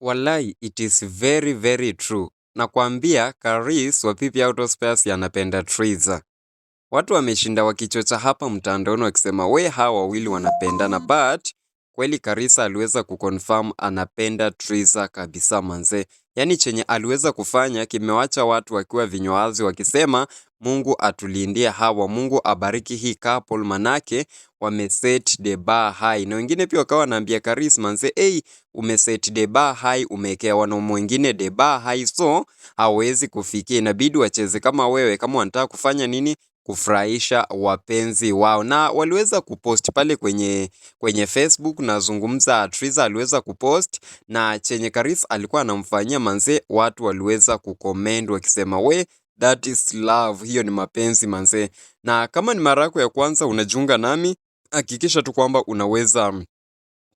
Walai, it is very very true. Nakwambia Karis wa Pipi Autospares yanapenda Triza. Watu wameshinda wakichocha hapa mtandaoni wakisema we hawa wawili wanapendana, but kweli Karisa aliweza kuconfirm anapenda Triza kabisa manze. Yaani chenye aliweza kufanya kimewacha watu wakiwa vinywazi wakisema Mungu atulindie hawa, Mungu abariki hii couple manake wameset the bar high. Na wengine pia wakawa wanaambia Karis manze, hey, umeset the bar high, umekea wanaume wengine the bar high, so hawezi kufikia, inabidi wacheze kama wewe, kama wanataka kufanya nini, kufurahisha wapenzi wao. Na waliweza kupost pale kwenye Facebook, nazungumza Triza aliweza kupost na chenye Karis alikuwa anamfanyia manze, watu waliweza kucomment wakisema we, that is love, hiyo ni mapenzi manze. Na kama ni mara yako ya kwanza unajiunga nami, hakikisha tu kwamba unaweza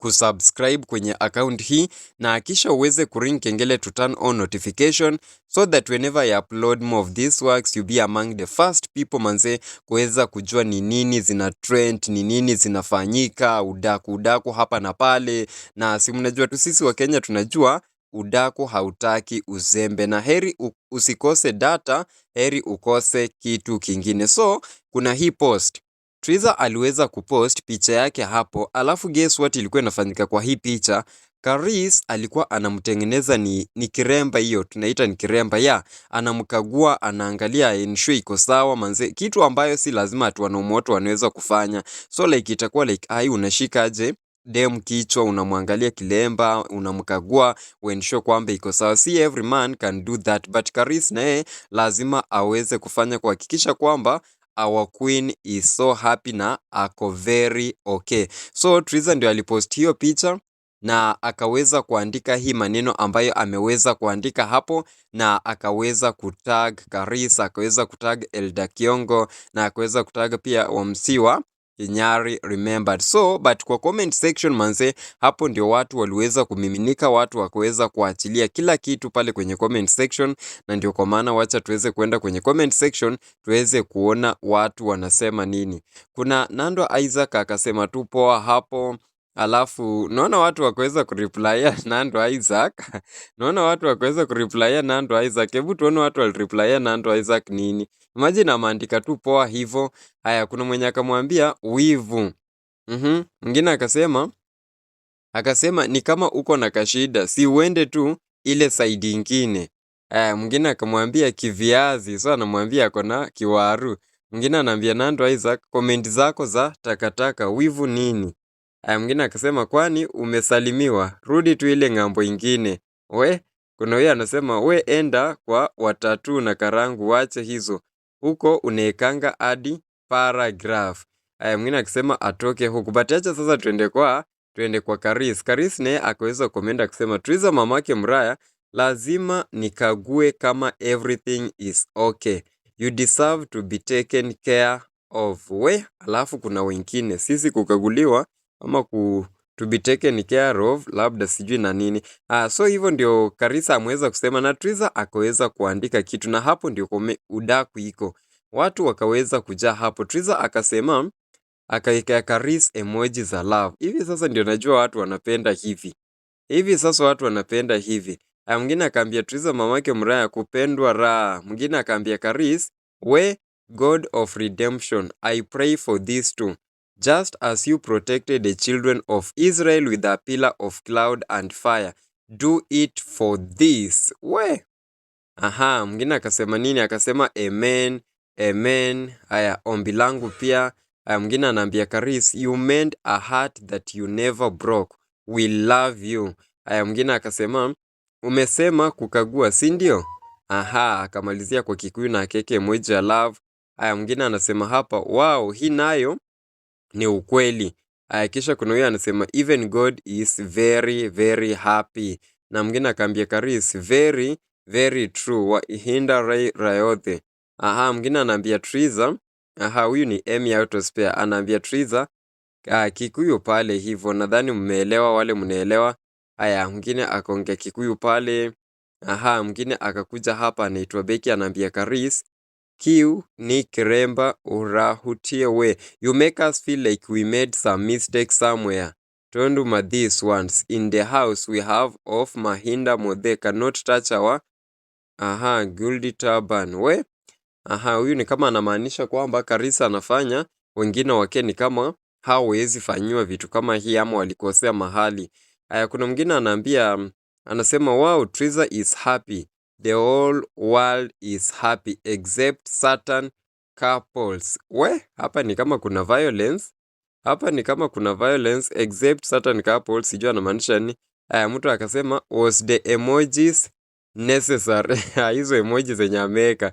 kusubscribe kwenye account hii na kisha uweze kuring kengele to turn on notification so that whenever I upload more of these works you be among the first people manze kuweza kujua ni nini zina trend, ni nini zinafanyika, udaku hapa na pale. Na si mnajua tu sisi wa Kenya tunajua udaku hautaki uzembe, na heri usikose data, heri ukose kitu kingine. So kuna hii post Triza aliweza kupost picha yake hapo, alafu guess what ilikuwa inafanyika kwa hii picha. Karis alikuwa anamtengeneza ni kiremba, hiyo tunaita ni kiremba ya, anamkagua, anaangalia ensure iko sawa manze, kitu ambayo si lazima atu wanaume wote wanaweza kufanya. So like itakuwa like ai, unashika aje dem kichwa, unamwangalia kilemba, unamkagua ensure kwamba iko sawa. Si every man can do that, but Karis naye lazima aweze kufanya kuhakikisha kwamba our queen is so happy na ako very okay. So Triza ndio alipost hiyo picha na akaweza kuandika hii maneno ambayo ameweza kuandika hapo, na akaweza kutag Karis, akaweza kutag Elda Kiongo, na akaweza kutag pia Wamsiwa Kinyari remembered. So but kwa comment section manze, hapo ndio watu waliweza kumiminika, watu wakaweza kuachilia kila kitu pale kwenye comment section, na ndio kwa maana wacha tuweze kwenda kwenye comment section tuweze kuona watu wanasema nini. Kuna Nando Isaac akasema tu poa hapo. Alafu naona watu wakaweza kureplya Nando Isaac. Naona watu wakaweza kureplya Nando Isaac. Hebu tuone watu walireplya Nando Isaac nini. Imagine ameandika tu poa hivyo. Haya, kuna mwenye akamwambia wivu. Mwingine akasema ni kama uko na kashida, si uende tu ile side ingine. Mwingine akamwambia kiviazi, so anamwambia ako na kiwaru. Mwingine anaambia Nando Isaac, comment zako za takataka, wivu nini? Mwingine akasema kwani umesalimiwa, rudi tu ile ng'ambo ingine. Kuna huyo anasema we enda kwa watatu na karangu, wache hizo huko unaekanga hadi paragraph. Mwingine akisema atoke huku, but acha sasa tuende kwa Karis. Karis naye akaweza komenda akisema Triza mamake Mraya, lazima nikague kama everything is okay, you deserve to be taken care of. Alafu kuna wengine sisi kukaguliwa ama to be taken care of, labda sijui na nini. So hivyo ndio Karisa ameweza kusema na Triza akaweza kuandika kitu, na hapo ndio udaku iko. Watu wakaweza kujaa hapo. Triza akasema, akaekea Karis emoji za love. Hivi sasa ndio najua watu wanapenda hivi. Watu wanapenda hivi. Mwingine akaambia Triza mamake Mraya kupendwa raha. Mwingine akaambia Karis, we God of redemption, I pray for these two. Just as you protected the children of Israel with a pillar of cloud and fire, do it for this. Mwingine akasema nini? Akasema amen, amen. Haya, ombi langu pia. Mwingine anaambia Karis, you mend a heart that you never broke, we love you. Mwingine akasema umesema kukagua, si ndio? Akamalizia kwa Kikuyu na keke emoji ya love. Mwingine anasema hapa, wow, hii nayo ni ukweli. Kisha kuna huyo anasema even God is very very happy. Na mwingine akaambia Karis, very very true, wa ihinda rayothe. Mwingine anaambia Triza, huyu ni Emi Autospare, anaambia Triza Kikuyu pale hivyo, nadhani mmeelewa, wale mnaelewa. Mwingine akaongea Kikuyu pale. Mwingine akakuja hapa anaitwa Beki, anaambia Karis, Kiu ni kiremba urahutie we. You make us feel like we made some mistake somewhere. Don't do this once. In the house we have of Mahinda Modhe cannot touch our Guldi Turban. Huyu ni kama anamaanisha kwamba Karisa anafanya wengine wake ni kama hawezi fanyiwa vitu kama hii ama walikosea mahali. Kuna mwingine anaambia, anasema wow, Triza is happy. The whole world is happy except certain couples. Hapa ni kama kuna violence. Hapa ni kama kuna violence except certain couples. Sijua anamaanisha ni. Mtu akasema was the emojis necessary. Hizo emojis zenye ameweka.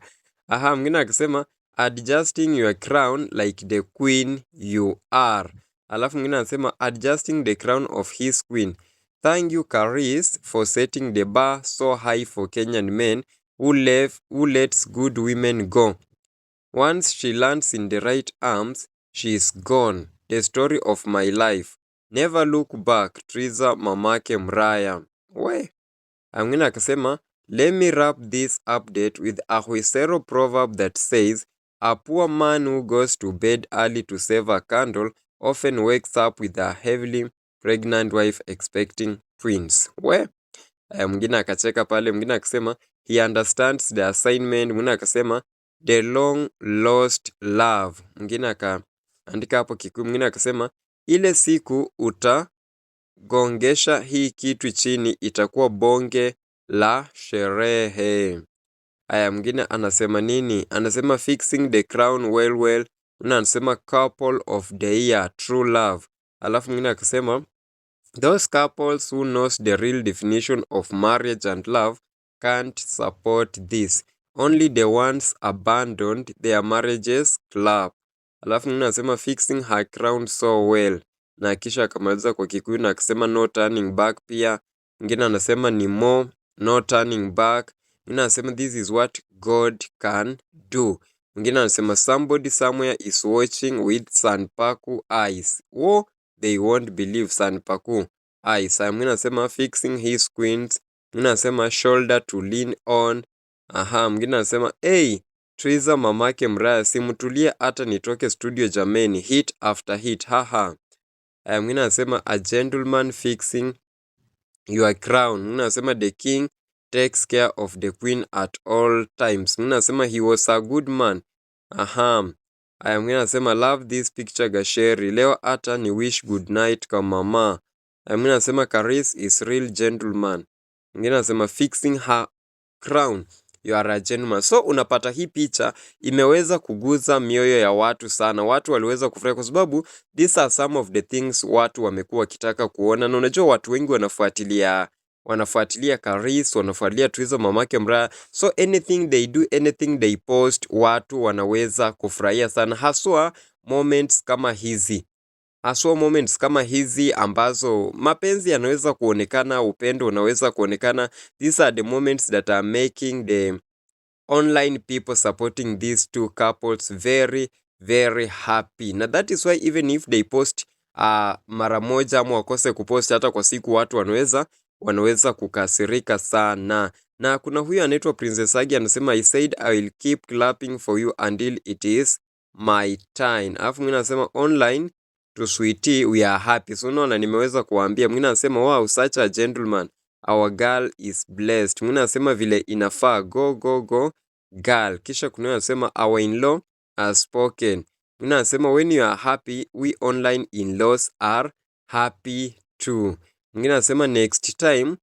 Mwingine akisema adjusting your crown like the queen you are. Alafu mwingine anasema adjusting the crown of his queen. Thank you Karis for setting the bar so high for Kenyan men who lets good women go. Once she lands in the right arms, she is gone. The story of my life. Never look back. Triza mamake Mraya. Mwingine akasema let me wrap this update with a Huisero proverb that says, a poor man who goes to bed early to save a candle often wakes up with a heavily pregnant wife expecting twins. Mwingine akacheka pale, mwingine akasema he understands the assignment, mwingine akasema the long lost love. Mwingine akaandika hapo Kikuyu, mwingine akasema ile siku utagongesha hii kitu chini itakuwa bonge la sherehe. Mwingine anasema nini? Anasema fixing the crown well. Anasema couple of the year, true love. Alafu mwingine akasema those couples who knows the real definition of marriage and love can't support this. Only the ones abandoned their marriages clap. Alafu mwingine anasema fixing her crown so well. Na kisha akamaliza kwa Kikuyu na akasema no turning back pia. Mwingine anasema ni more no turning back. Mwingine anasema this is what God can do. Mwingine anasema somebody somewhere is watching with Sanpaku eyes. They won't believe Sanpaku eyes. Mwingine anasema fixing his queens. Mwingine anasema shoulder to lean on. Mwingine anasema hey, Triza mamake Mraya, simutulie hata nitoke studio jameni, hit after hit. Mwingine anasema a gentleman fixing your crown. Mwingine anasema the king takes care of the queen at all times. Mwingine anasema he was a good man. Mwingine anasema love this picture Gasheri, leo hata ni wish good night kwa mama. Mwingine anasema Karis is real gentleman. Mwingine anasema fixing her crown, you are a gentleman. So unapata hii picha imeweza kuguza mioyo ya watu sana. Watu waliweza kufurahi kwa sababu these are some of the things watu wamekuwa wakitaka kuona. Na unajua watu wengi wanafuatilia Karis, wanafuatilia Triza mamake Mraya. So anything they do, anything they post, watu wanaweza kufurahia sana. Haswa moments kama hizi ambazo mapenzi yanaweza kuonekana, upendo unaweza kuonekana. These are the moments that are making the online people supporting these two couples very, very happy. Na that is why even if they post mara moja ama wakose kupost hata kwa siku, watu wanaweza kukasirika sana. Na kuna huyu anaitwa Princess Agi anasema I said I will keep clapping for you until it is my time. Alafu mwingine anasema online to sweetie we are happy. So unaona nimeweza kuambia. Mwingine anasema wow, such a gentleman, our girl is blessed. Mwingine anasema vile inafaa, go girl. Kisha kuna anasema our in-law has spoken. Mwingine anasema when you are happy, we online in-laws are happy too. Mwingine anasema next time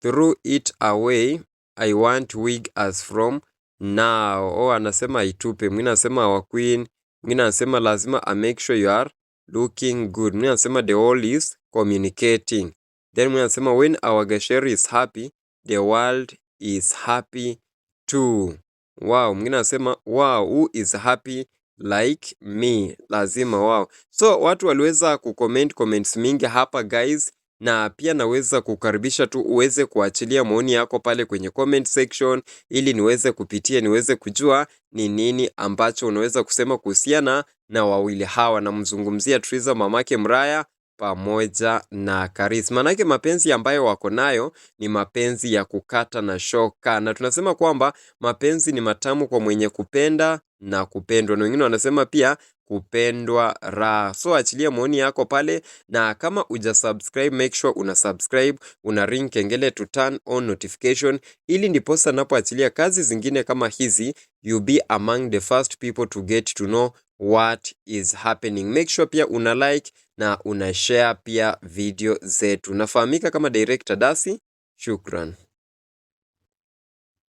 throw it away, I want wig as from now. Anasema itupe. Mwingine anasema our queen. Mwingine anasema lazima I make sure you are looking good. Mwingine anasema the whole is communicating. Then mwingine anasema when our Gasheri is happy, the world is happy too. Wow. Mwingine anasema wow, who is happy like me? Lazima wow. So watu waliweza comments mingi hapa guys, na pia naweza kukaribisha tu uweze kuachilia maoni yako pale kwenye comment section ili niweze kupitia, niweze kujua ni nini ambacho unaweza kusema kuhusiana na wawili hawa. Na mzungumzia Triza mamake Mraya pamoja na Karis. Manake mapenzi ambayo wako nayo ni mapenzi ya kukata na shoka. Na tunasema kwamba mapenzi ni matamu kwa mwenye kupenda na kupendwa. Na wengine wanasema pia kupendwa raha. So achilia maoni yako pale, na kama uja subscribe, make sure una subscribe, una ring kengele to turn on notification, ili ndiposa napoachilia kazi zingine kama hizi, you be among the first people to get to know what is happening. Make sure pia una like na una share pia video zetu. Nafahamika kama Director Dasi. Shukran.